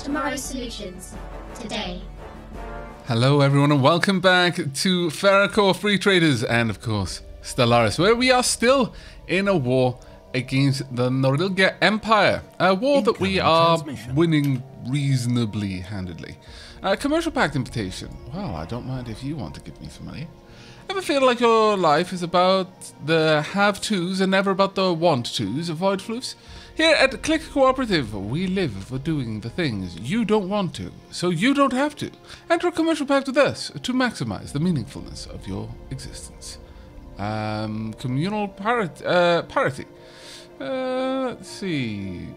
tomorrow's solutions today. Hello everyone and welcome back to MegaCorp Free Traders and of course Stellaris, where we are still in a war against the Norilga Empire. A war that we are winning reasonably handedly. Commercial pact invitation. Well, I don't mind if you want to give me some money. Ever feel like your life is about the have-tos and never about the want-tos? Avoid floofs? Here at Click Cooperative, we live for doing the things you don't want to, so you don't have to. Enter a commercial pact with us to maximize the meaningfulness of your existence. Communal parity. Let's see.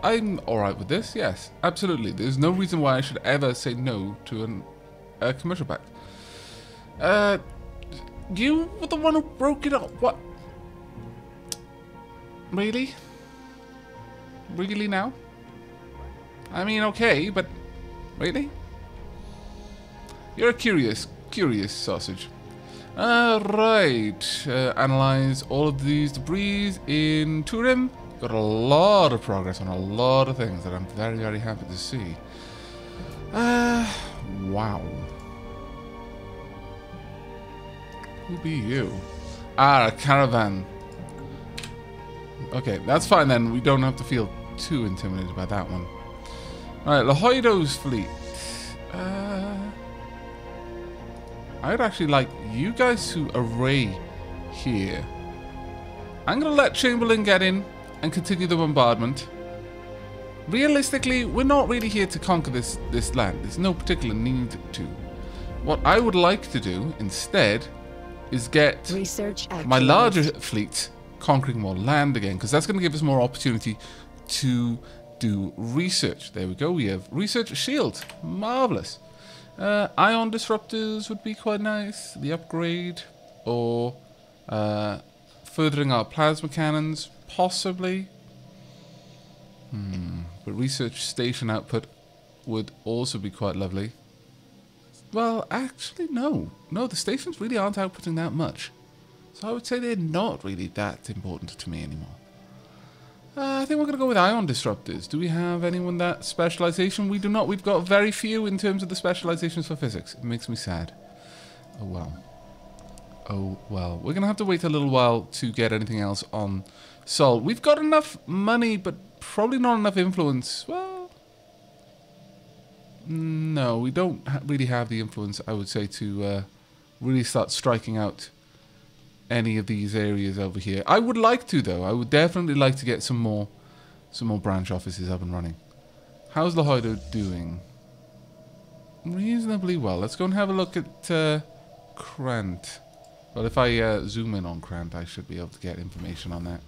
I'm alright with this, yes. Absolutely. There's no reason why I should ever say no to a commercial pact. You were the one who broke it up. What? Really? Really now? I mean, okay, but really? You're a curious sausage. Right. Analyze all of these debris in Turim. Got a lot of progress on a lot of things that I'm very, very happy to see. Wow. Who be you? Ah, a caravan. Okay, that's fine then. We don't have to feel too intimidated by that one. Alright, Lahoido's fleet. I'd actually like you guys to array here. I'm going to let Chamberlain get in and continue the bombardment. Realistically, we're not really here to conquer this land. There's no particular need to. What I would like to do instead is get my larger fleet conquering more land again, because that's going to give us more opportunity to do research. There we go. We have research shield. Marvelous. Ion disruptors would be quite nice. The upgrade or furthering our plasma cannons, possibly. But research station output would also be quite lovely. Well, actually, no. No, the stations really aren't outputting that much. So I would say they're not really that important to me anymore. I think we're going to go with ion disruptors. Do we have anyone that specialization? We do not. We've got very few in terms of the specializations for physics. It makes me sad. Oh, well. Oh, well. We're going to have to wait a little while to get anything else on Sol. We've got enough money, but probably not enough influence. Well, no, we don't really have the influence, I would say, to really start striking out any of these areas over here. I would like to, though. I would definitely like to get some more branch offices up and running. How's Lahoido doing? Reasonably well. Let's go and have a look at Krant. Well, if I zoom in on Krant, I should be able to get information on that.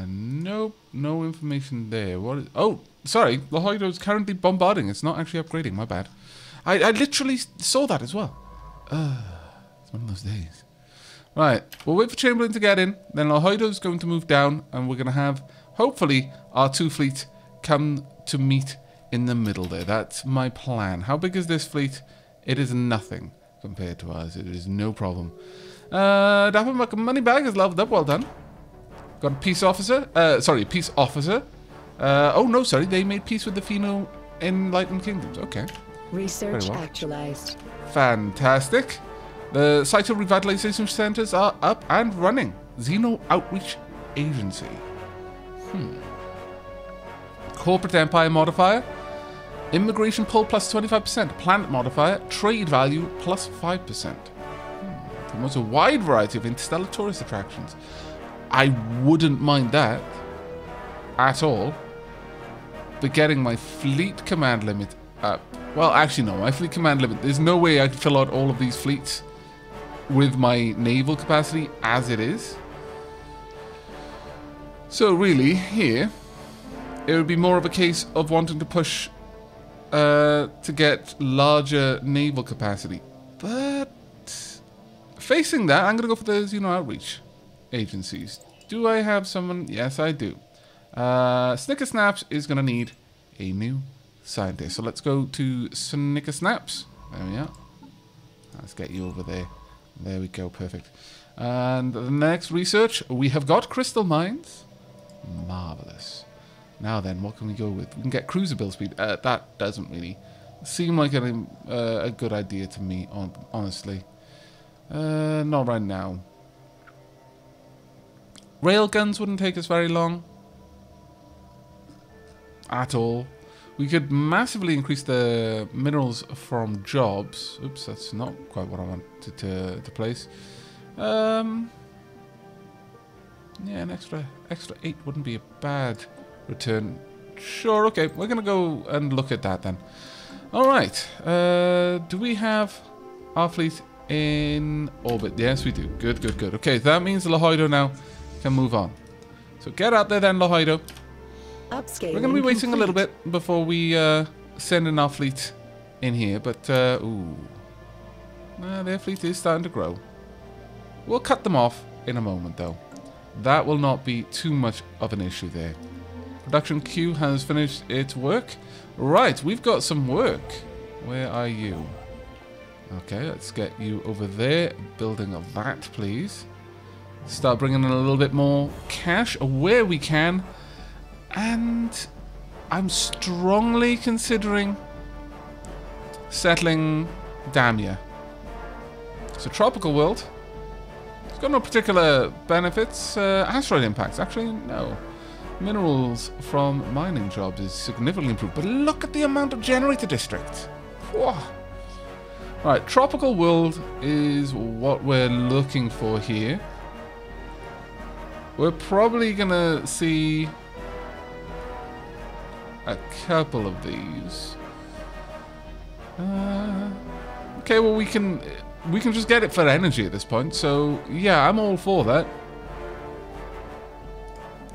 Nope, no information there. What is... Oh, sorry. Lahoido's currently bombarding. It's not actually upgrading. My bad. I literally saw that as well. It's one of those days. Right, we'll wait for Chamberlain to get in, then Lahoido's going to move down, and we're going to have, hopefully, our two fleets come to meet in the middle there. That's my plan. How big is this fleet? It is nothing compared to ours. It is no problem. Dapper Moneybag is leveled up. Well done. Got a peace officer. Peace officer. Oh, no, sorry. They made peace with the Pheno Enlightened Kingdoms. Okay. Research actualized. Fantastic. The Cyto Revitalization Centers are up and running. Xeno Outreach Agency. Corporate Empire modifier. Immigration pull plus 25%. Planet modifier. Trade value plus 5%. Promotes a wide variety of interstellar tourist attractions. I wouldn't mind that at all. But getting my fleet command limit up. Well, actually, no. My fleet command limit. There's no way I could fill out all of these fleets with my naval capacity as it is. So really, here, it would be more of a case of wanting to push to get larger naval capacity. But facing that, I'm going to go for the Xeno Outreach agencies. Do I have someone? Yes, I do. Snickersnaps is going to need a new scientist. So let's go to Snickersnaps. There we are. Let's get you over there. There we go, perfect. And the next research, we have got crystal mines. Marvelous. Now then, what can we go with? We can get cruiser build speed. That doesn't really seem like a good idea to me, honestly. Not right now. Railguns wouldn't take us very long. At all. We could massively increase the minerals from jobs. Oops, that's not quite what I wanted to place. Yeah, an extra 8 wouldn't be a bad return. Sure, okay, we're gonna go and look at that then. Alright, do we have our fleet in orbit? Yes, we do. Good, good, good. Okay, that means Lahoido now can move on. So get out there then, Lahoido. Upscaling We're going to be waiting complete. a little bit before we send in our fleet in here, but, ooh. Their fleet is starting to grow. We'll cut them off in a moment, though. That will not be too much of an issue there. Production queue has finished its work. Right, we've got some work. Where are you? Okay, let's get you over there. Building a vat, please. Start bringing in a little bit more cash where we can. And I'm strongly considering settling Damia. It's a tropical world. It's got no particular benefits. Asteroid impacts, actually, no. Minerals from mining jobs is significantly improved. But look at the amount of generator district. Alright, tropical world is what we're looking for here. We're probably going to see a couple of these. Okay, well we can just get it for energy at this point. So yeah, I'm all for that.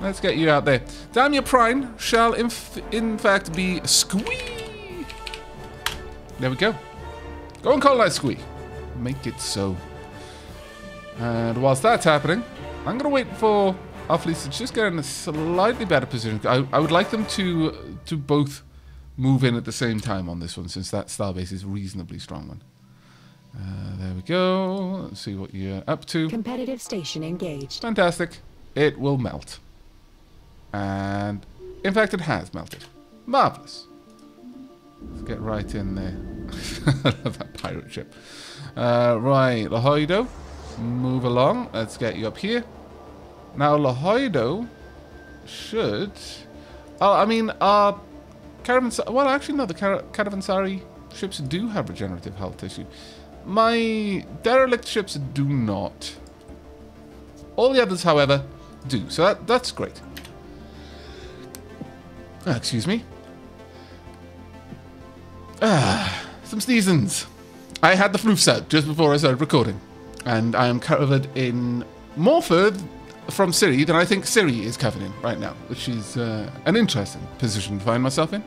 Let's get you out there. Damia Prime shall in fact be Squee. There we go. Go and colonize Squee. Make it so. And whilst that's happening, I'm gonna wait for our fleets to just get in a slightly better position. I would like them to both move in at the same time on this one, since that starbase is a reasonably strong one. There we go. Let's see what you're up to. Competitive station engaged. Fantastic. It will melt. And, in fact, it has melted. Marvellous. Let's get right in there. I love that pirate ship. Right, Lahoido. Move along. Let's get you up here. Now, Lahoido should... I mean, our Caravansari... Well, actually, no. The Caravansari ships do have regenerative health tissue. My derelict ships do not. All the others, however, do. So that's great. Excuse me. Some seasons. I had the floof out just before I started recording. And I am covered in more fur from Siri than I think Siri is covered in right now, which is an interesting position to find myself in.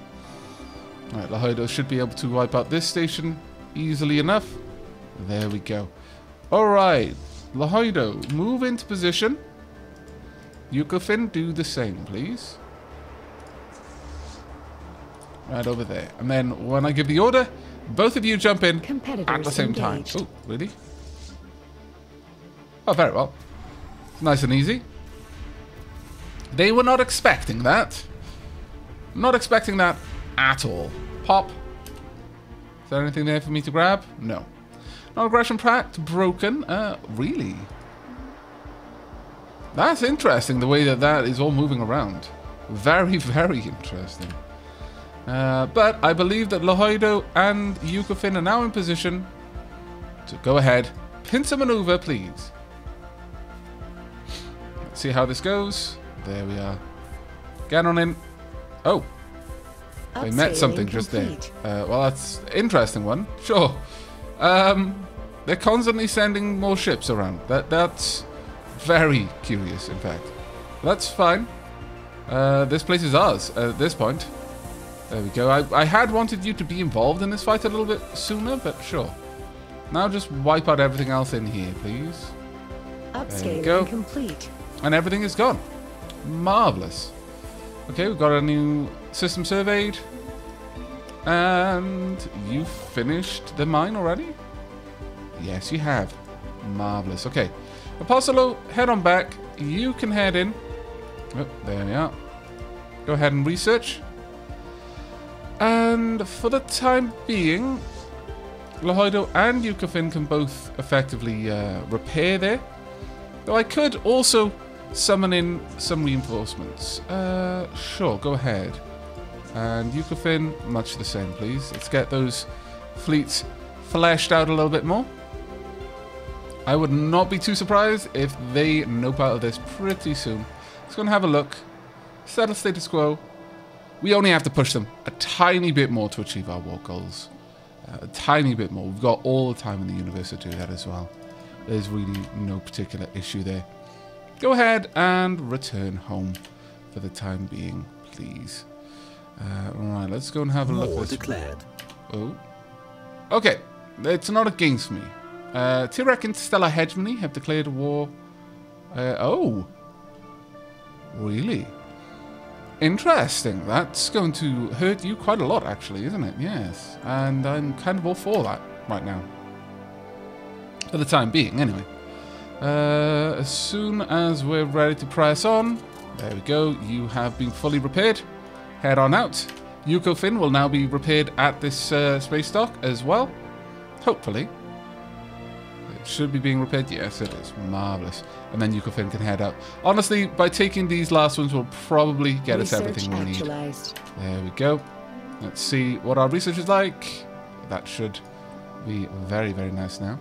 Alright, Lahoido should be able to wipe out this station easily enough. There we go. Alright, Lahoido, move into position. Yukofin, do the same, please. Right over there. And then when I give the order, both of you jump in at the same time. Oh, really? Oh, very well. Nice and easy. They were not expecting that. Not expecting that at all. Pop. Is there anything there for me to grab? No. Non-aggression pact broken. Really? That's interesting, the way that is all moving around. Very, very interesting. But I believe that Lahoido and Yukofin are now in position to go ahead. Pincer maneuver, please. Let's see how this goes. There we are. Get on in. Oh. They met something just there. Well, that's an interesting one. Sure. They're constantly sending more ships around. That's very curious, in fact. That's fine. This place is ours at this point. There we go. I had wanted you to be involved in this fight a little bit sooner, but sure. Now just wipe out everything else in here, please. Upscaling complete. And everything is gone. Marvellous. Okay, we've got a new system surveyed. And you finished the mine already? Yes, you have. Marvellous. Okay. Apostolo, head on back. You can head in. Oh, there we are. go ahead and research. And for the time being, Lahoido and Yukafin can both effectively repair there. Though I could also summon in some reinforcements. Sure, go ahead. And Yukafin, much the same, please. Let's get those fleets fleshed out a little bit more. I would not be too surprised if they nope out of this pretty soon. Let's go and have a look. Settle status quo. We only have to push them a tiny bit more to achieve our war goals. A tiny bit more. We've got all the time in the universe to do that as well. There's really no particular issue there. Go ahead and return home for the time being, please. Alright, let's go and have a look at this. Declared. Oh. Okay, it's not against me. Tyrek and Stellar Hegemony have declared war. Oh. Really? Interesting. That's going to hurt you quite a lot, actually, isn't it? Yes. And I'm kind of all for that right now. For the time being, anyway. As soon as we're ready to press on, there we go. You have been fully repaired. Head on out. Yukofin will now be repaired at this space dock as well. Hopefully. It should be being repaired. Yes, it is. Marvellous. And then Yukofin can head out. Honestly, by taking these last ones, we'll probably get us everything we need. There we go. Let's see what our research is like. That should be very, very nice now.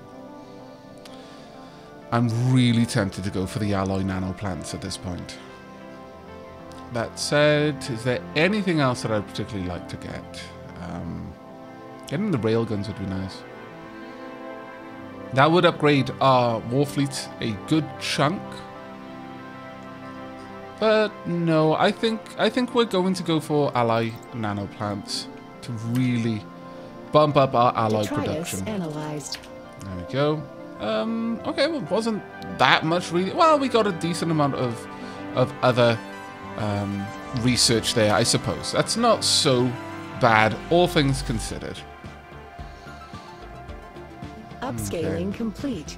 I'm really tempted to go for the alloy nano plants at this point. That said, is there anything else that I'd particularly like to get? Getting the railguns would be nice. That would upgrade our war fleet a good chunk. But no, I think we're going to go for alloy nano plants to really bump up our alloy production. Analyzed. There we go. Okay, well, it wasn't that much really. Well, we got a decent amount of other research there, I suppose. That's not so bad, all things considered. Upscaling complete.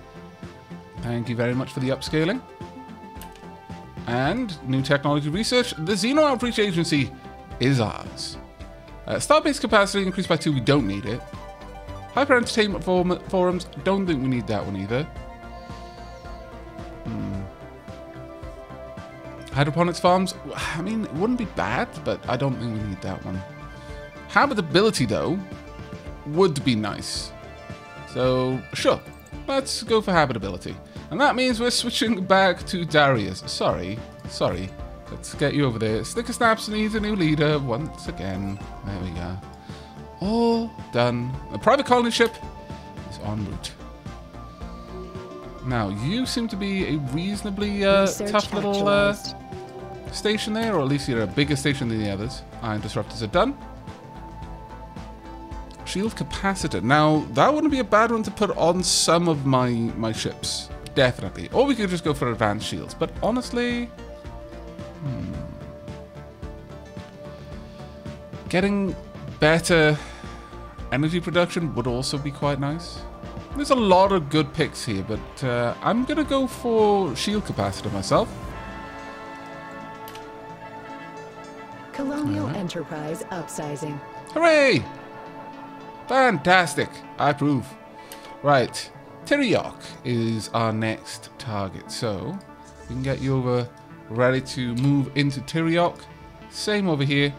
Thank you very much for the upscaling. And new technology research. The Xeno Outreach Agency is ours. Starbase capacity increased by 2. We don't need it. Hyper Entertainment Forums. Don't think we need that one either. Hydroponics farms. I mean, it wouldn't be bad, but I don't think we need that one. Habitability, though, would be nice. So, sure. Let's go for habitability. And that means we're switching back to Darius. Sorry. Let's get you over there. Sticker Snaps needs a new leader once again. There we go. All done. The private colony ship is en route. Now, you seem to be a reasonably tough little station there, or at least you're a bigger station than the others. Iron disruptors are done. Shield capacitor. Now, that wouldn't be a bad one to put on some of my ships. Definitely. Or we could just go for advanced shields. But honestly... getting better energy production would also be quite nice. There's a lot of good picks here, but I'm going to go for shield capacitor myself. Colonial Enterprise upsizing. Hooray! Fantastic. I approve. Right. Teriok is our next target. So, we can get you over ready to move into Teriok. Same over here.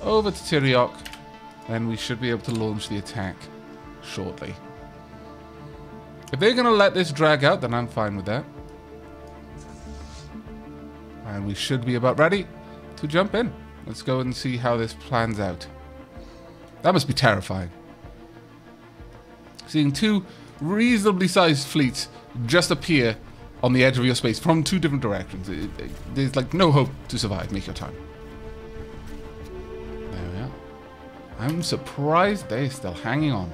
Over to Teriok. And we should be able to launch the attack shortly. If they're going to let this drag out, then I'm fine with that. And we should be about ready to jump in. Let's go and see how this plans out. That must be terrifying. Seeing two reasonably sized fleets just appear on the edge of your space from two different directions. There's like no hope to survive. Make your time. There we are. I'm surprised they're still hanging on.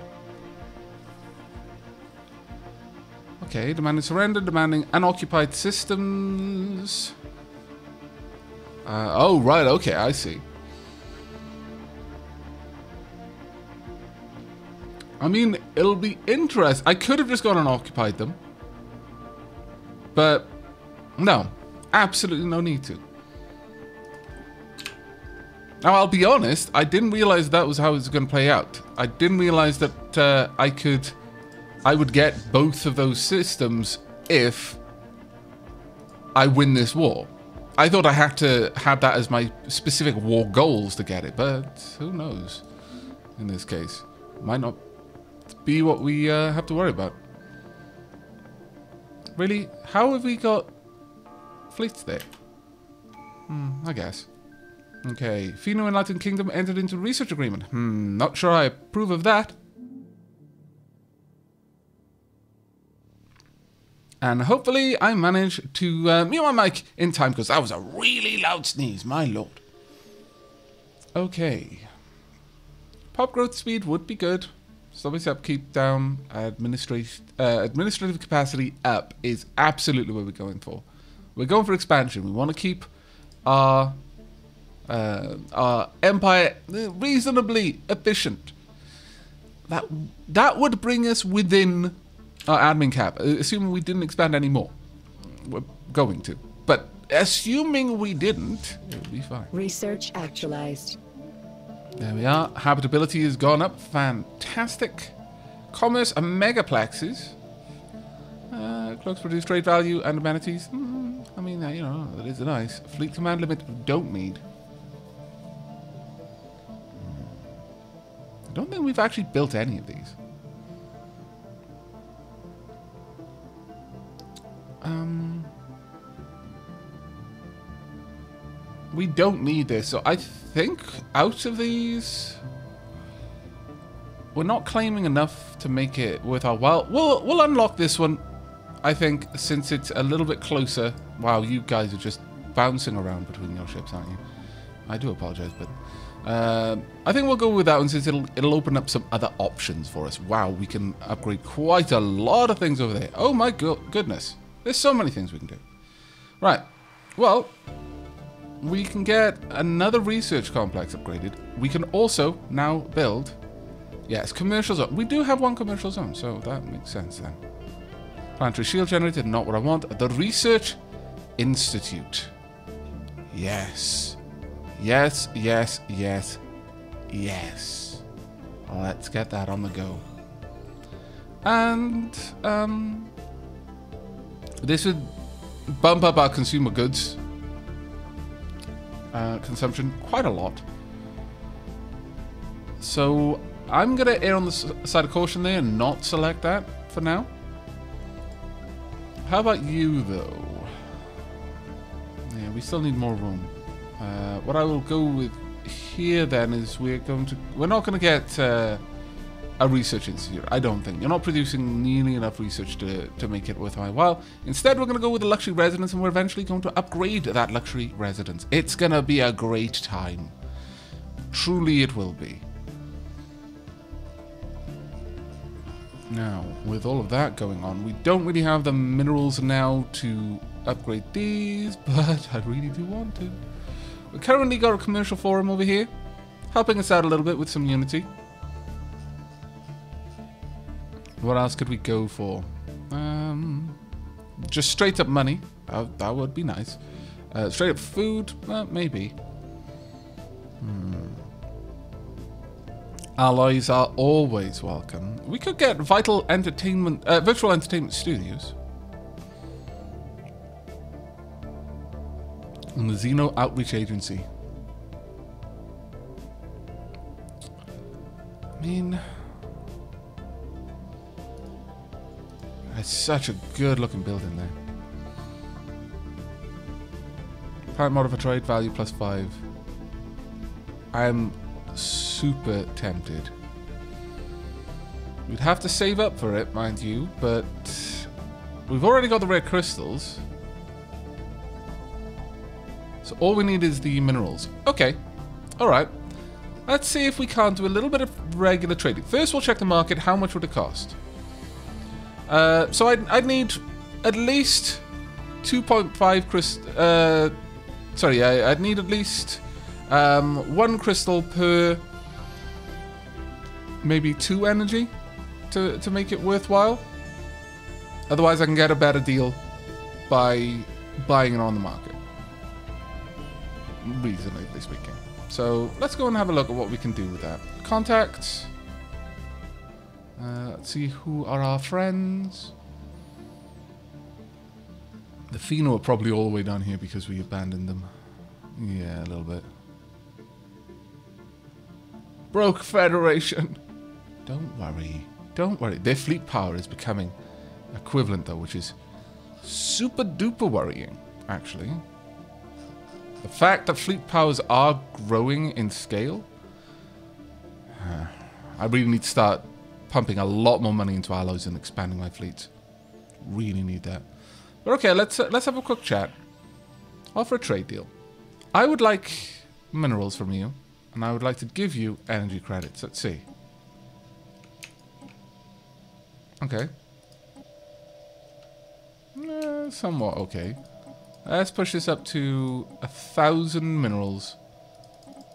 Okay, demanding surrender, demanding unoccupied systems. Oh, right, okay, I see. I mean, it'll be interesting. I could have just gone and occupied them. But, no. Absolutely no need to. Now, I'll be honest, I didn't realize that was how it was going to play out. I didn't realize that I would get both of those systems if I win this war. I thought I had to have that as my specific war goals to get it, but who knows in this case. Might not be what we have to worry about. Really? How have we got fleets there? I guess. Okay. Fino Enlightened Kingdom entered into research agreement. Not sure I approve of that. And hopefully I manage to mute my mic in time, because that was a really loud sneeze, my lord. Okay. Pop growth speed would be good. Stubborn upkeep down. Administrative capacity up is absolutely what we're going for. We're going for expansion. We want to keep our empire reasonably efficient. That would bring us within our admin cap, assuming we didn't expand any more. We're going to. But assuming we didn't, it would be fine. Research actualized. There we are. Habitability has gone up. Fantastic. Commerce and megaplexes. Cloaks produce trade value and amenities. I mean, you know, that is nice. Fleet command limit, don't need. I don't think we've actually built any of these. We don't need this, so I think out of these, we're not claiming enough to make it worth our while. We'll unlock this one, I think, since it's a little bit closer. Wow, you guys are just bouncing around between your ships, aren't you? I do apologize, but I think we'll go with that one, since it'll open up some other options for us. Wow, we can upgrade quite a lot of things over there. Oh my goodness. There's so many things we can do. Right. Well, we can get another research complex upgraded. We can also now build, yes, commercial zone. We do have one commercial zone, so that makes sense then. Planetary shield generator, not what I want. The Research Institute. Yes. Yes, yes, yes, yes. Let's get that on the go. And, this would bump up our consumer goods consumption quite a lot. So I'm going to err on the side of caution there and not select that for now. How about you, though? Yeah, we still need more room. What I will go with here then is we're not going to get a research institute, I don't think. You're not producing nearly enough research to make it worth my while. Instead, we're going to go with a luxury residence, and we're eventually going to upgrade that luxury residence. It's going to be a great time. Truly it will be. Now, with all of that going on, we don't really have the minerals now to upgrade these, but I really do want to. We've currently got a commercial forum over here, helping us out a little bit with some unity. What else could we go for? Just straight up money. That would be nice. Straight up food? Maybe. Alloys are always welcome. We could get virtual entertainment studios. And the Xeno Outreach Agency. I mean, it's such a good looking building there. Planet model for trade, value +5. I'm super tempted. We'd have to save up for it, mind you, but we've already got the rare crystals. So all we need is the minerals. Okay. Alright. Let's see if we can't do a little bit of regular trading. First, we'll check the market. How much would it cost? So I'd need at least 2.5 crystal. Sorry, I'd need at least 1 crystal per maybe 2 energy to make it worthwhile. Otherwise, I can get a better deal by buying it on the market. Reasonably speaking. So let's go and have a look at what we can do with that. Contact. Let's see who are our friends. The Pheno are probably all the way down here because we abandoned them. Yeah, a little bit. Broke Federation. Don't worry. Don't worry. Their fleet power is becoming equivalent though, which is super duper worrying, actually. The fact that fleet powers are growing in scale. I really need to start pumping a lot more money into alloys and expanding my fleet. Really need that. But okay, let's have a quick chat. Offer a trade deal. I would like minerals from you, and I would like to give you energy credits. Let's see. Okay. Somewhat okay. Let's push this up to 1,000 minerals.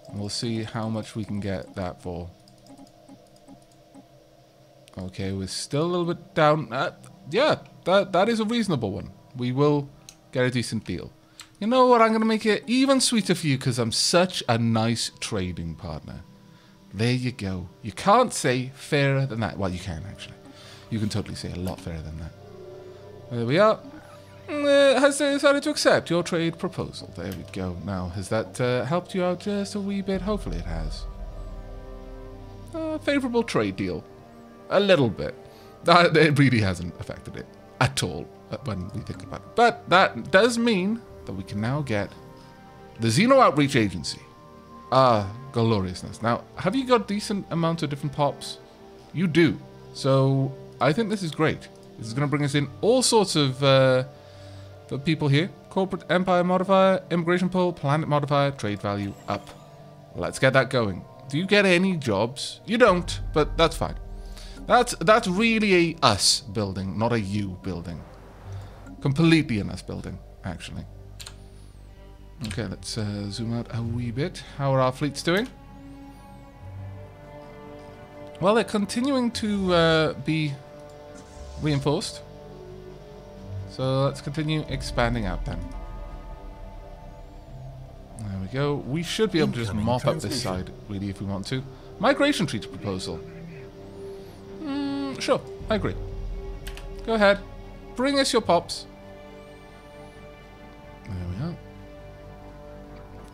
And we'll see how much we can get that for. Okay, we're still a little bit down. Yeah, that is a reasonable one. We will get a decent deal. You know what? I'm going to make it even sweeter for you because I'm such a nice trading partner. There you go. You can't say fairer than that. Well, you can actually. You can totally say a lot fairer than that. There we are. Has decided to accept your trade proposal. There we go. Now, has that helped you out just a wee bit? Hopefully it has. Favorable trade deal. A little bit. It really hasn't affected it at all when we think about it. But that does mean that we can now get the Xeno Outreach Agency. Gloriousness. Now, have you got decent amount of different pops? You do. So, I think this is great. This is going to bring us in all sorts of people here. Corporate Empire modifier, immigration pool, planet modifier, trade value up. Let's get that going. Do you get any jobs? You don't, but that's fine. That's really a us building, not a you building. Completely an us building, actually. Okay, let's zoom out a wee bit. How are our fleets doing? Well, they're continuing to be reinforced. So let's continue expanding out then. There we go. We should be able to just mop up this side, really, if we want to. Migration treaty proposal. Sure, I agree. Go ahead. Bring us your pops. There we are.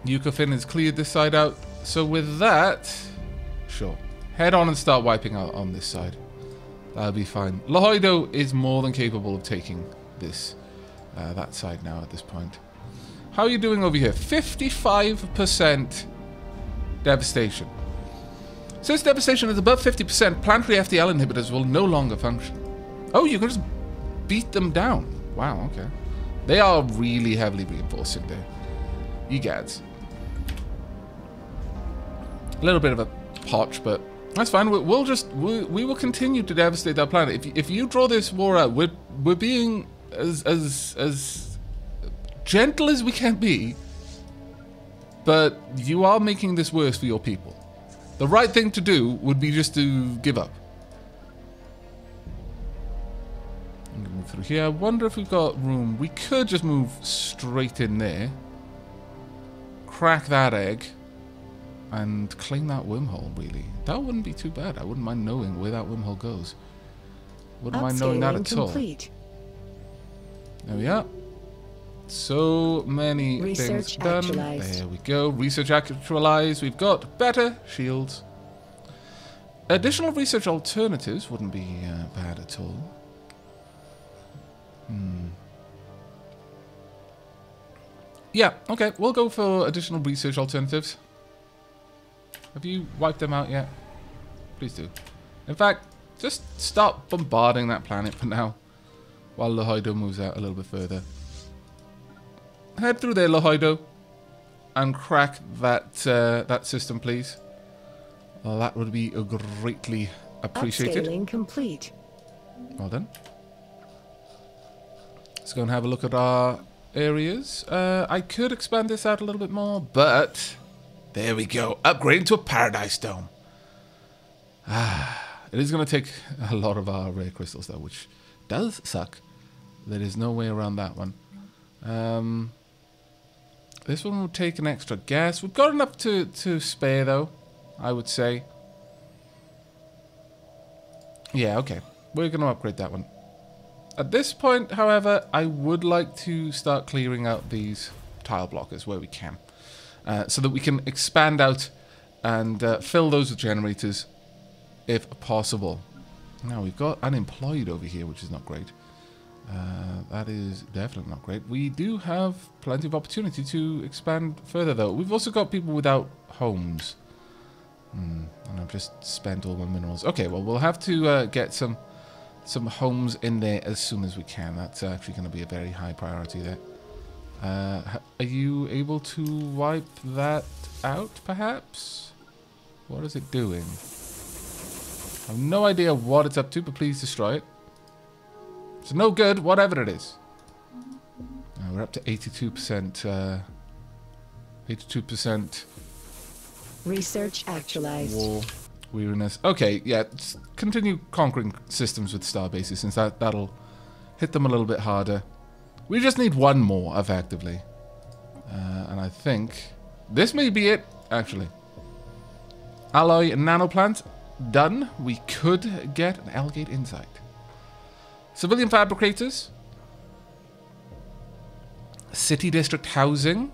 Yukofin has cleared this side out. So with that, sure. Head on and start wiping out on this side. That'll be fine. Lohoido is more than capable of taking this, that side now at this point. How are you doing over here? 55% devastation. Since devastation is above 50%, planetary FTL inhibitors will no longer function. Oh, you can just beat them down. Wow, okay. They are really heavily reinforcing there. Egads. A little bit of a potch, but that's fine. We will continue to devastate that planet. If you draw this war out, we're being as gentle as we can be, but you are making this worse for your people. The right thing to do would be just to give up. I'm gonna move through here. I wonder if we've got room. We could just move straight in there, crack that egg, and claim that wormhole, really. That wouldn't be too bad. I wouldn't mind knowing where that wormhole goes. Wouldn't mind knowing that at all. There we are. So many things done. There we go. Research actualized. We've got better shields. Additional research alternatives wouldn't be bad at all. Yeah, okay. We'll go for additional research alternatives. Have you wiped them out yet? Please do. In fact, just stop bombarding that planet for now, while Lohoido moves out a little bit further. Head through there, Lohoido, and crack that that system, please. Well, that would be greatly appreciated. Upscaling complete. Well done. Let's go and have a look at our areas. I could expand this out a little bit more, but there we go. Upgrading to a Paradise Dome. It is going to take a lot of our rare crystals, though, which does suck. There is no way around that one. This one will take an extra gas. We've got enough to spare, though, I would say. Yeah, okay. We're going to upgrade that one. At this point, however, I would like to start clearing out these tile blockers where we can. So that we can expand out and fill those with generators if possible. Now, we've got unemployed over here, which is not great. That is definitely not great. We do have plenty of opportunity to expand further, though. We've also got people without homes. And I've just spent all my minerals. Okay, well, we'll have to get some homes in there as soon as we can. That's actually going to be a very high priority there. Are you able to wipe that out, perhaps? What is it doing? I have no idea what it's up to, but please destroy it. It's no good, whatever it is. We're up to 82%. 82%. Research actualized. War weariness. Okay, yeah. Continue conquering systems with star bases, since that'll hit them a little bit harder. We just need one more, effectively. And I think this may be it, actually. Alloy nanoplant done. We could get an L-gate insight. Civilian fabricators. City district housing.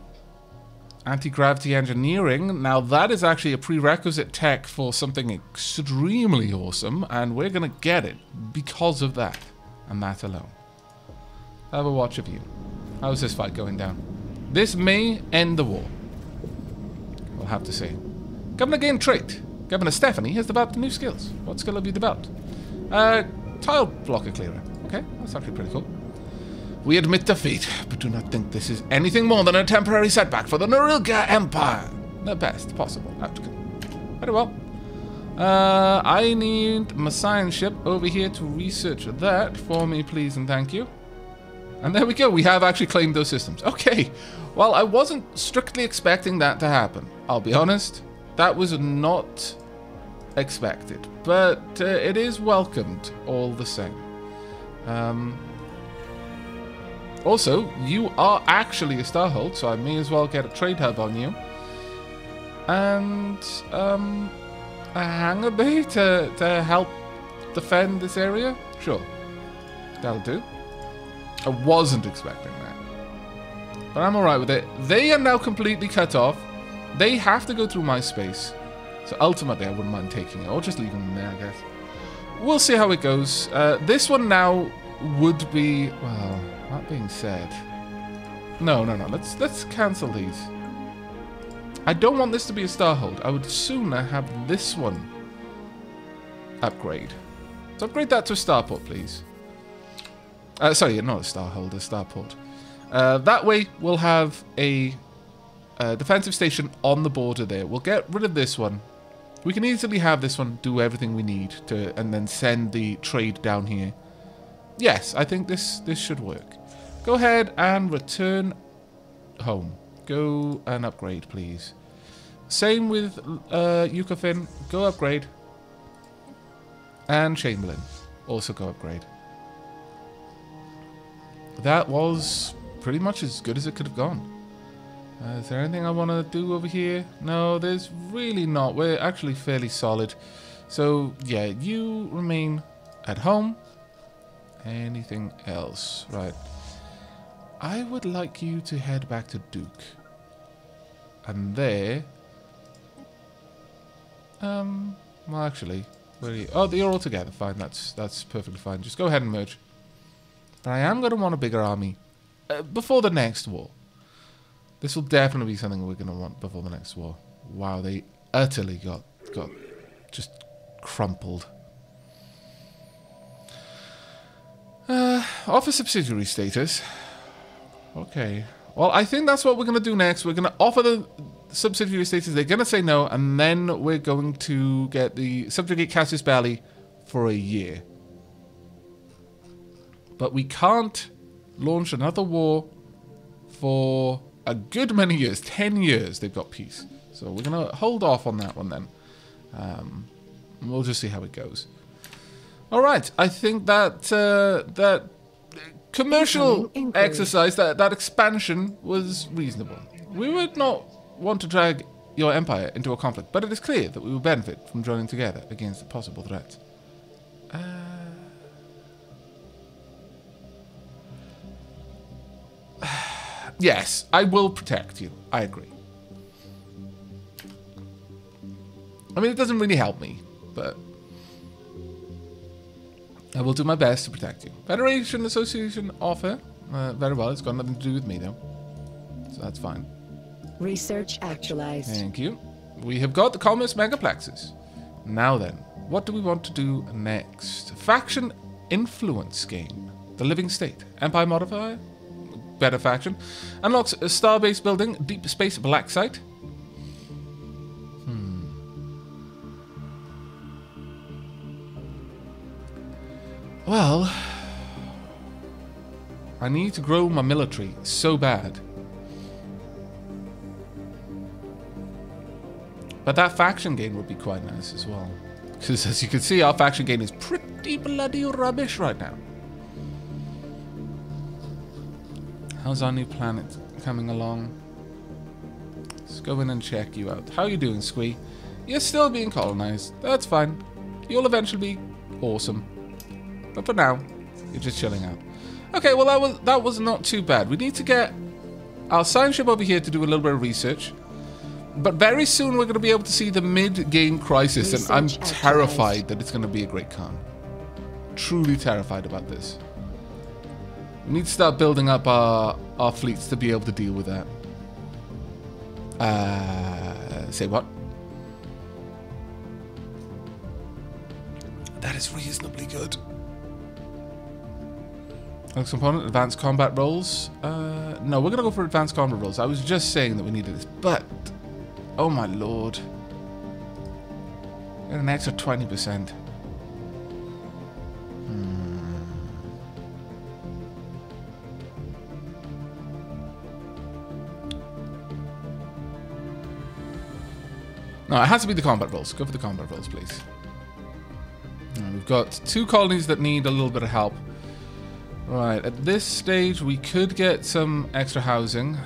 Anti-gravity engineering. Now that is actually a prerequisite tech for something extremely awesome, and we're going to get it because of that, and that alone. Have a watch of you. How's this fight going down? This may end the war. We'll have to see. Governor gained trait. Governor Stephanie has developed new skills. What skill have you developed? Tile blocker clearer. Okay, that's actually pretty cool. We admit defeat, but do not think this is anything more than a temporary setback for the Norilga Empire. The best possible outcome. Very well. I need my science ship over here to research that for me, please and thank you. And there we go. We have actually claimed those systems. Okay. Well, I wasn't strictly expecting that to happen. I'll be honest. That was not expected. But it is welcomed all the same. Also, you are actually a Starhold, so I may as well get a trade hub on you. And a hangar bay to help defend this area? Sure. That'll do. I wasn't expecting that. But I'm alright with it. They are now completely cut off. They have to go through my space. So ultimately I wouldn't mind taking it. Or just leaving them there, I guess. We'll see how it goes. This one now would be... Well, that being said... No. Let's cancel these. I don't want this to be a Starhold. I would sooner have this one upgrade. So upgrade that to a Starport, please. Sorry, not a Starhold, a Starport. That way, we'll have a defensive station on the border there. We'll get rid of this one. We can easily have this one do everything we need to, and then send the trade down here. Yes, I think this should work. Go ahead and return home. Go and upgrade, please. Same with Yukofin. Go upgrade. And Chamberlain. Also go upgrade. That was pretty much as good as it could have gone. Is there anything I want to do over here? No, there's really not. We're actually fairly solid. So, yeah, you remain at home. Anything else? Right. I would like you to head back to Duke. And there... well, actually, where are you? Oh, you're all together. Fine, that's perfectly fine. Just go ahead and merge. But I am going to want a bigger army before the next war. This will definitely be something we're going to want before the next war. Wow, they utterly got just crumpled. Offer subsidiary status. Okay. Well, I think that's what we're going to do next. We're going to offer the subsidiary status. They're going to say no, and then we're going to get the subjugate Cassius Belli for a year. But we can't launch another war for a good many years. 10 years they've got peace. So we're going to hold off on that one then. We'll just see how it goes. All right. I think that that commercial exercise, that expansion was reasonable. We would not want to drag your empire into a conflict, but it is clear that we will benefit from joining together against possible threats. Yes, I will protect you. I agree. I mean, it doesn't really help me, but I will do my best to protect you. Federation Association offer. Very well, it's got nothing to do with me, though. So that's fine. Research actualized. Thank you. We have got the commerce megaplexes. Now then, what do we want to do next? Faction influence game. The living state. Empire modifier. Better faction. Unlocks a starbase building. Deep space black site. Well, I need to grow my military so bad. But that faction gain would be quite nice as well. Because as you can see, our faction gain is pretty bloody rubbish right now. How's our new planet coming along? Let's go in and check you out. How are you doing, Squee? You're still being colonized. That's fine. You'll eventually be awesome. But for now, you're just chilling out. Okay, well that was not too bad. We need to get our science ship over here to do a little bit of research. But very soon we're going to be able to see the mid-game crisis, and I'm terrified that it's going to be a great con. Truly terrified about this. We need to start building up our fleets to be able to deal with that. Say what? That is reasonably good. Next component, advanced combat roles. No, we're going to go for advanced combat roles. I was just saying that we needed this, but... Oh my lord. Get an extra 20%. No, it has to be the combat roles. Go for the combat roles, please. We've got 2 colonies that need a little bit of help. Right, at this stage we could get some extra housing.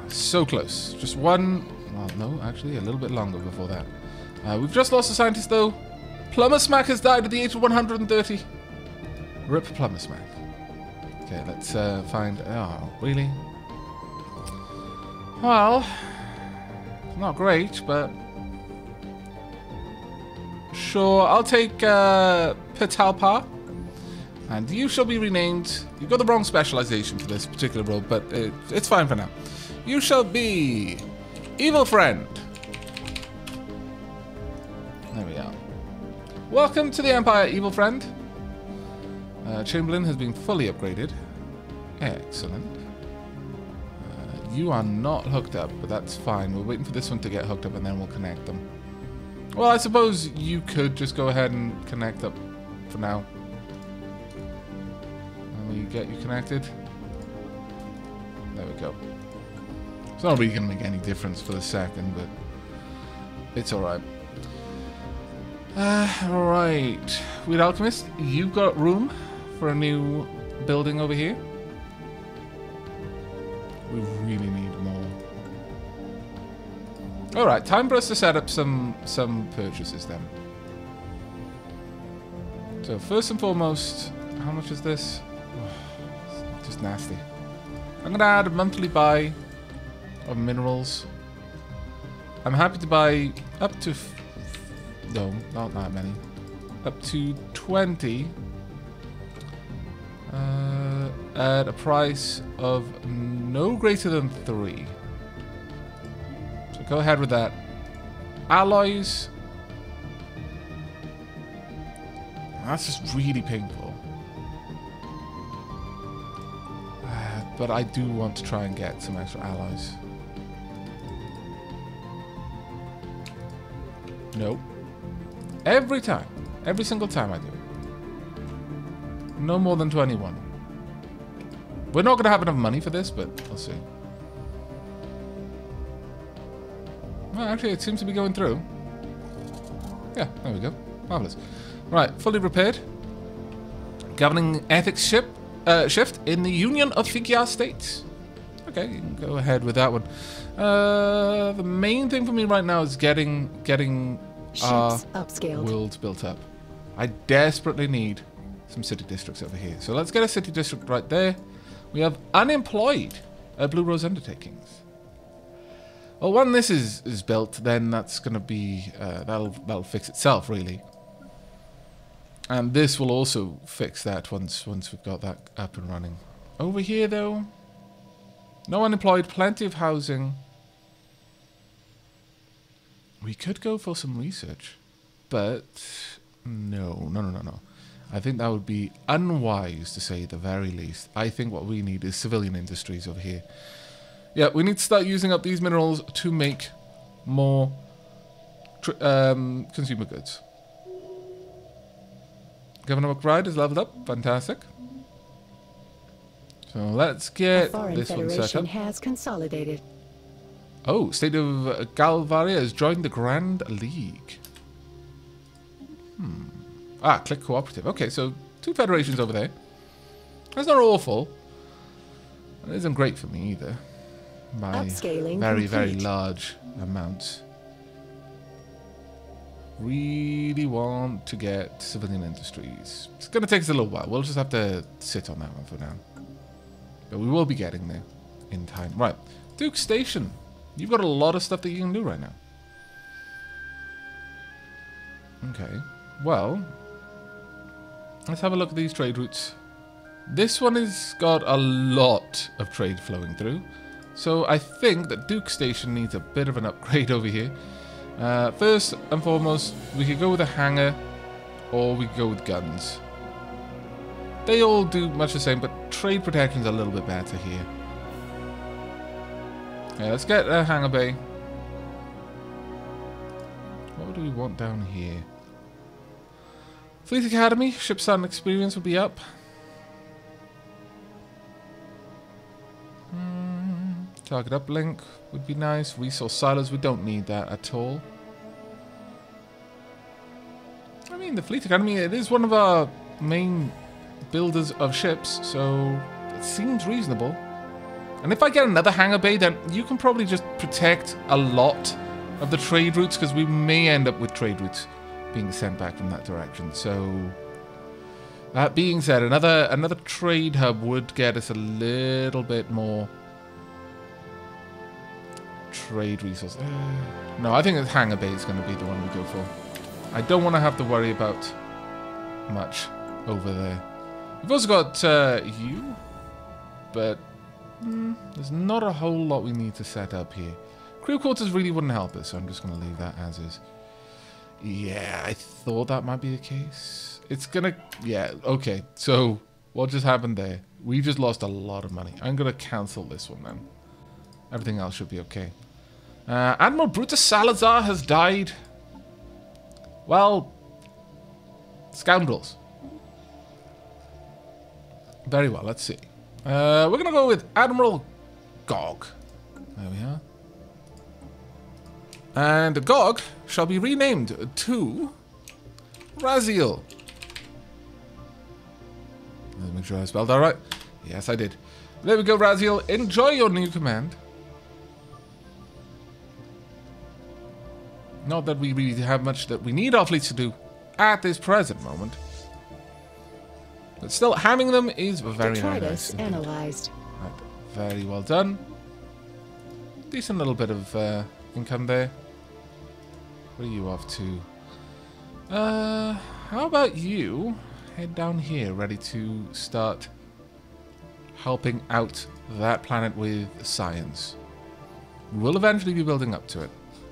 So close. Just one... Well, no, actually a little bit longer before that. We've just lost a scientist though. Plumber Smack has died at the age of 130. Rip Plumber Smack. Okay, let's find... Oh, really? Well, not great, but... Sure, I'll take Petalpa. And you shall be renamed... You've got the wrong specialization for this particular role, but it's fine for now. You shall be... Evil Friend. There we are. Welcome to the Empire, Evil Friend. Chamberlain has been fully upgraded. Excellent. You are not hooked up, but that's fine. We're waiting for this one to get hooked up and then we'll connect them. Well, I suppose you could just go ahead and connect up for now. Let me get you connected. There we go. It's not really going to make any difference for the second, but it's alright. Alright. Weed Alchemist, you've got room for a new building over here. We really need more. Alright, time for us to set up some purchases then. So first and foremost, how much is this? Oh, it's just nasty. I'm going to add a monthly buy of minerals. I'm happy to buy up to... No, not that many. Up to 20. At a price of no greater than 3. So go ahead with that. Alloys. That's just really painful. But I do want to try and get some extra alloys. Nope. Every time. Every single time I do. No more than 21. We're not going to have enough money for this, but we'll see. Well, actually, it seems to be going through. Yeah, there we go. Marvelous. Right, fully repaired. Governing ethics shift in the Union of Figure States. Okay, you can go ahead with that one. The main thing for me right now is getting our Ships upscaled. worlds built up. I desperately need some city districts over here. So let's get a city district right there. We have unemployed Blue Rose Undertakings. Well, when this is built, then that's going to be that'll fix itself really. And this will also fix that once we've got that up and running. Over here though, no unemployed, plenty of housing. We could go for some research, but no. I think that would be unwise to say the very least. I think what we need is civilian industries over here. Yeah, we need to start using up these minerals to make more consumer goods. Governor McBride is leveled up. Fantastic. So let's get this one set up. Has consolidated. Oh, State of Galvaria has joined the Grand League. Ah, click cooperative. Okay, so 2 federations over there. That's not awful. It isn't great for me either. By Upscaling very large amounts. Really want to get civilian industries. It's going to take us a little while. We'll just have to sit on that one for now. But we will be getting there in time. Right, Duke Station. You've got a lot of stuff that you can do right now. Okay, well, let's have a look at these trade routes. This one has got a lot of trade flowing through. So I think that Duke Station needs a bit of an upgrade over here. First and foremost, we could go with a hangar, or we could go with guns. They all do much the same, but trade protection's a little bit better here. Yeah, let's get a hangar bay. What do we want down here? Fleet Academy, ship starting experience would be up. Target uplink would be nice. Resource silos, we don't need that at all. I mean, the Fleet Academy, it is one of our main builders of ships, so it seems reasonable. And if I get another hangar bay, then you can probably just protect a lot of the trade routes, because we may end up with trade routes being sent back from that direction. So, that being said, another trade hub would get us a little bit more trade resource. No, I think the hangar bay is going to be the one we go for. I don't want to have to worry about much over there. We've also got you, but there's not a whole lot we need to set up here. Crew quarters really wouldn't help us, so I'm just going to leave that as is. Yeah, I thought that might be the case. It's gonna... Yeah, okay. So, what just happened there? We just lost a lot of money. I'm going to cancel this one then. Everything else should be okay. Admiral Brutus Salazar has died. Well, scoundrels. Very well, let's see. We're going to go with Admiral Gog. There we are. And Gog shall be renamed to Raziel. Let me make sure I spelled that right. Yes, I did. There we go, Raziel. Enjoy your new command. Not that we really have much that we need our fleets to do at this present moment. But still, having them is very nice. Analyzed. Right, very well done. Decent little bit of income there. What are you off to? How about you head down here, ready to start helping out that planet with science. We'll eventually be building up to it.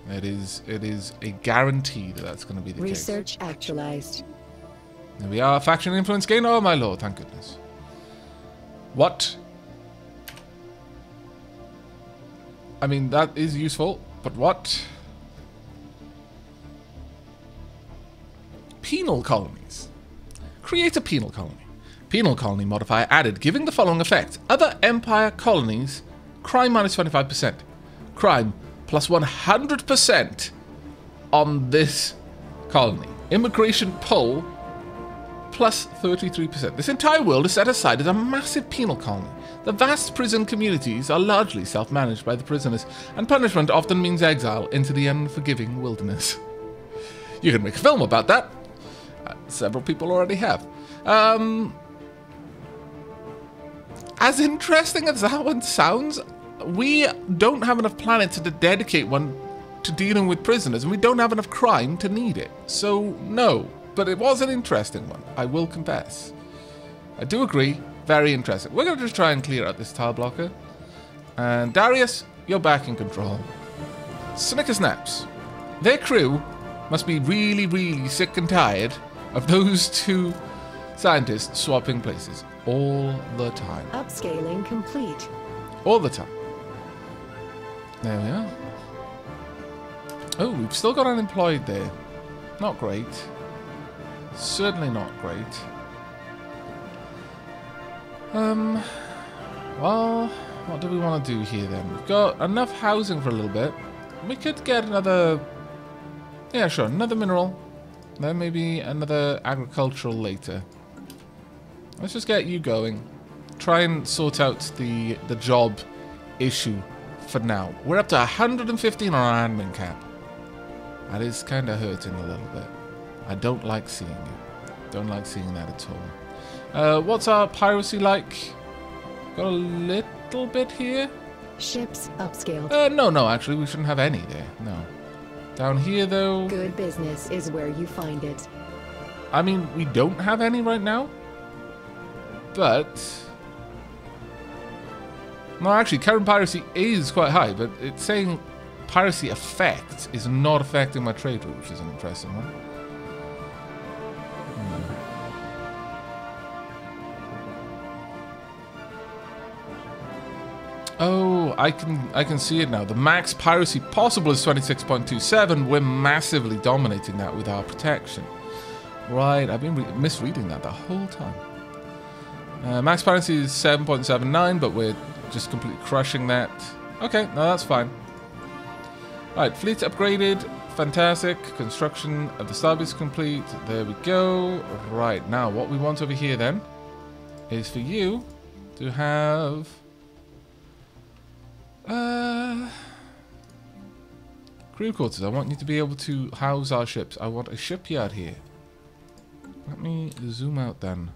It is a guarantee that that's going to be the case. Research actualized. There we are. Faction influence gain. Oh my lord, thank goodness. What? I mean, that is useful, but what? Penal colonies. Create a penal colony. Penal colony modifier added, giving the following effect. Other Empire colonies, crime minus 25%. Crime plus 100% on this colony. Immigration pull plus 33%. This entire world is set aside as a massive penal colony. The vast prison communities are largely self-managed by the prisoners, and punishment often means exile into the unforgiving wilderness. You can make a film about that. Several people already have. As interesting as that one sounds, we don't have enough planets to dedicate one to dealing with prisoners, and we don't have enough crime to need it. So, no. But it was an interesting one, I will confess. I do agree, very interesting. We're going to just try and clear out this tile blocker. And Darius, you're back in control. Snickersnaps. Their crew must be really, really sick and tired of those two scientists swapping places all the time. Upscaling complete. All the time. There we are. Oh, we've still got unemployed there. Not great. Certainly not great. Well, what do we want to do here then? We've got enough housing for a little bit. We could get another... Yeah, sure, another mineral. Then maybe another agricultural later. Let's just get you going. Try and sort out the job issue for now. We're up to 115 on our admin cap. That is kind of hurting a little bit. I don't like seeing it. Don't like seeing that at all. What's our piracy like? Got a little bit here. Ships upscaled. No, actually, we shouldn't have any there. No. Down here, though. Good business is where you find it. I mean, we don't have any right now. But... No, actually, current piracy is quite high, but it's saying piracy effect is not affecting my trade route, which is an interesting one. Oh, I can see it now. The max piracy possible is 26.27. We're massively dominating that with our protection. Right, I've been misreading that the whole time. Max piracy is 7.79, but we're just completely crushing that. Okay, no, that's fine. Right, fleet upgraded. Fantastic. Construction of the starbase complete. There we go. Right, now what we want over here then is for you to have... crew quarters. I want you to be able to house our ships. I want a shipyard here. Let me zoom out then.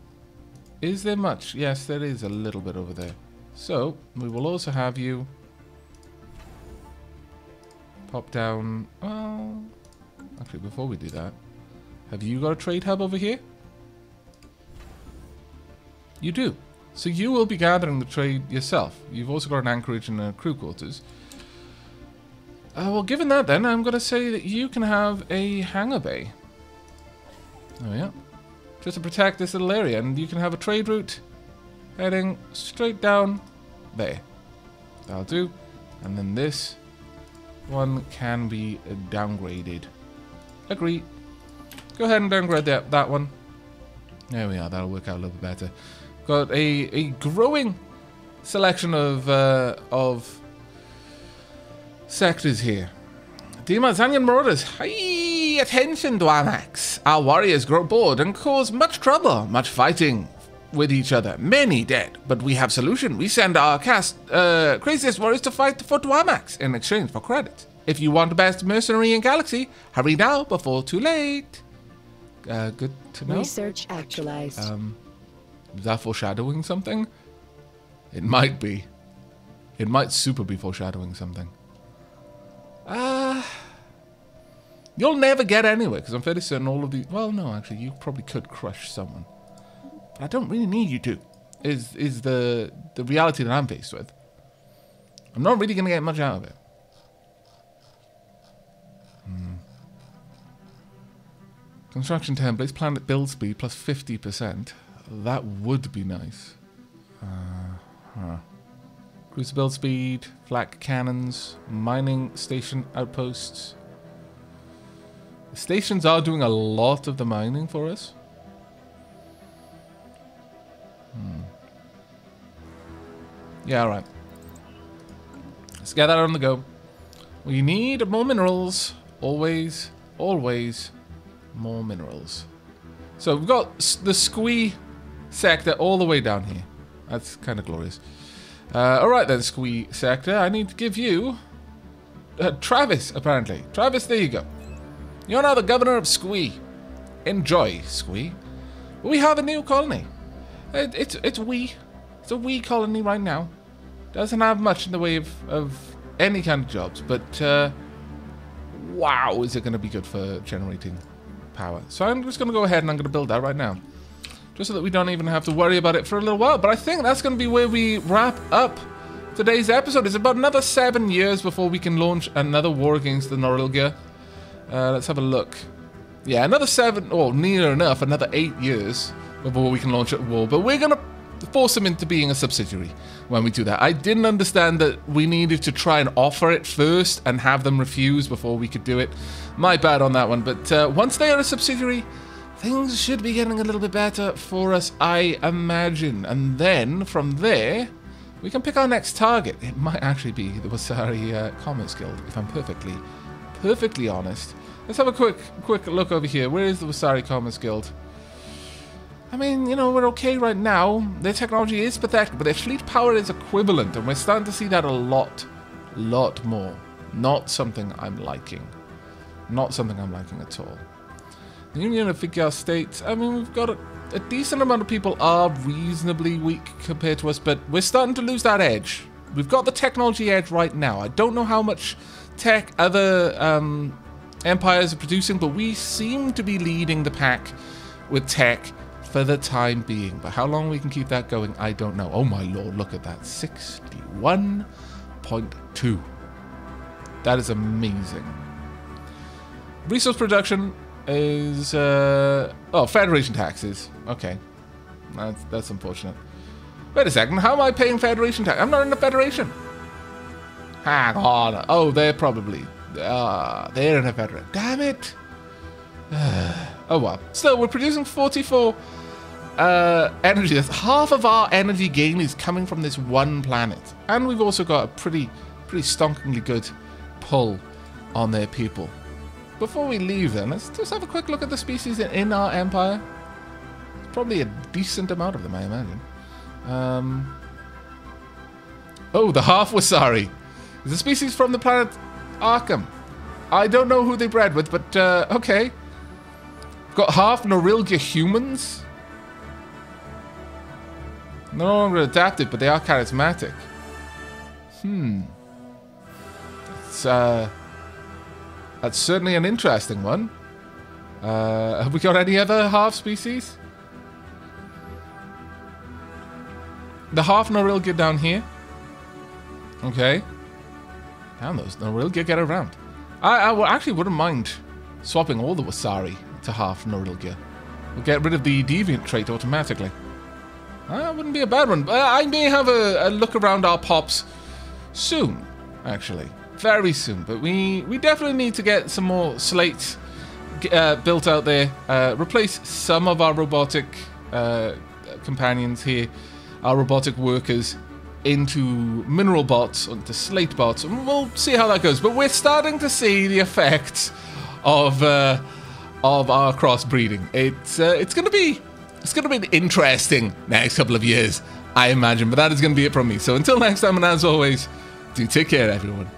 Is there much? Yes, there is a little bit over there. So, we will also have you pop down. Well, actually, before we do that, have you got a trade hub over here? You do. So you will be gathering the trade yourself. You've also got an anchorage and a crew quarters. Well, given that then, I'm going to say that you can have a hangar bay. Oh yeah. Just to protect this little area. And you can have a trade route heading straight down there. That'll do. And then this one can be downgraded. Agree. Go ahead and downgrade that one. There we are. That'll work out a little bit better. Got a growing selection of sectors here. Demazanian marauders. Hey, attention, Aavaks. Our warriors grow bored and cause much trouble, much fighting with each other. Many dead, but we have solution. We send our craziest warriors to fight for Aavaks in exchange for credit. If you want the best mercenary in galaxy, hurry now before too late. Good to know. Research actualized. Is that foreshadowing something? It might be. It might super be foreshadowing something. You'll never get anywhere, because I'm fairly certain all of these... Well, no, actually, you probably could crush someone. But I don't really need you to, is the reality that I'm faced with. I'm not really going to get much out of it. Construction templates, planet build speed plus 50%. That would be nice. Cruiser build speed, flak cannons, mining station outposts. The stations are doing a lot of the mining for us. Yeah, alright. Let's get that on the go. We need more minerals. Always, always more minerals. So we've got the Squee sector all the way down here. That's kind of glorious. Alright then, Squee sector. I need to give you... Travis, apparently. Travis, there you go. You're now the governor of Squee. Enjoy, Squee. We have a new colony. It's wee. It's a wee colony right now. Doesn't have much in the way of any kind of jobs, but wow, is it going to be good for generating power. So I'm just going to go ahead and I'm going to build that right now. Just so that we don't even have to worry about it for a little while. But I think that's going to be where we wrap up today's episode. It's about another 7 years before we can launch another war against the Norilgia. Let's have a look. Yeah, another 7, or near enough, another 8 years before we can launch a war. But we're going to force them into being a subsidiary when we do that. I didn't understand that we needed to try and offer it first and have them refuse before we could do it. My bad on that one. But once they are a subsidiary, things should be getting a little bit better for us, I imagine. And then, from there, we can pick our next target. It might actually be the Wasari Commerce Guild, if I'm perfectly honest. Let's have a quick look over here. Where is the Wasari Commerce Guild? I mean, you know, we're okay right now. Their technology is pathetic, but their fleet power is equivalent, and we're starting to see that a lot more. Not something I'm liking. Not something I'm liking at all. The Union of Figure States, I mean, we've got a decent amount of people are reasonably weak compared to us, but we're starting to lose that edge. We've got the technology edge right now. I don't know how much tech other empires are producing, but we seem to be leading the pack with tech for the time being. But how long we can keep that going, I don't know. Oh my lord, look at that. 61.2. That is amazing. Resource production is... oh, Federation taxes. Okay. That's unfortunate. Wait a second. How am I paying Federation tax? I'm not in the Federation. Hang on. Oh, they're probably... they're in a Federation. Damn it. Oh well. Still, we're producing 44 energy. That's half of our energy gain is coming from this one planet. And we've also got a pretty stonkingly good pull on their people. Before we leave then, let's just have a quick look at the species in our empire. There's probably a decent amount of them, I imagine. Oh, the half Wasari. Is a species from the planet Arkham. I don't know who they bred with, but okay. We've got half Norilgia humans. No longer adapted, but they are charismatic. That's certainly an interesting one. Have we got any other half species? The half Norilgia down here. Okay. Damn, those Norilgia get around. I actually wouldn't mind swapping all the Wasari to half Norilgia. We'll get rid of the deviant trait automatically. That wouldn't be a bad one. I may have a look around our pops soon, actually. Very soon. But we definitely need to get some more slates built out there. Replace some of our robotic companions here, our robotic workers, into mineral bots, into slate bots, and we'll see how that goes. But we're starting to see the effects of our crossbreeding. It's gonna be an interesting next couple of years, I imagine. But that is gonna be it from me. So until next time, and as always, do take care, everyone.